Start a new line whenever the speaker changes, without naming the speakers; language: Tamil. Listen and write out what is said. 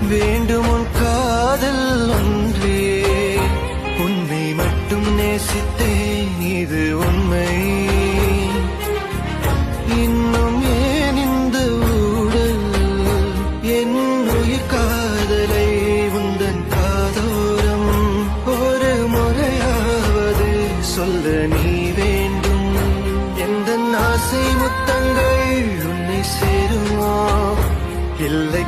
வேண்டும் உன் காதல் ஒன்றே. உன்னை மட்டும் நேசித்தேன், இது உண்மை. இன்னும் ஏன் இந்த ஊடல்? என் உயிர் காதலை உந்தன் காதோரம் ஒரு முறையாவது சொல்ல நீ வேண்டும். எந்த ஆசை முத்தங்கள் உன்னை சேருமா? இல்லை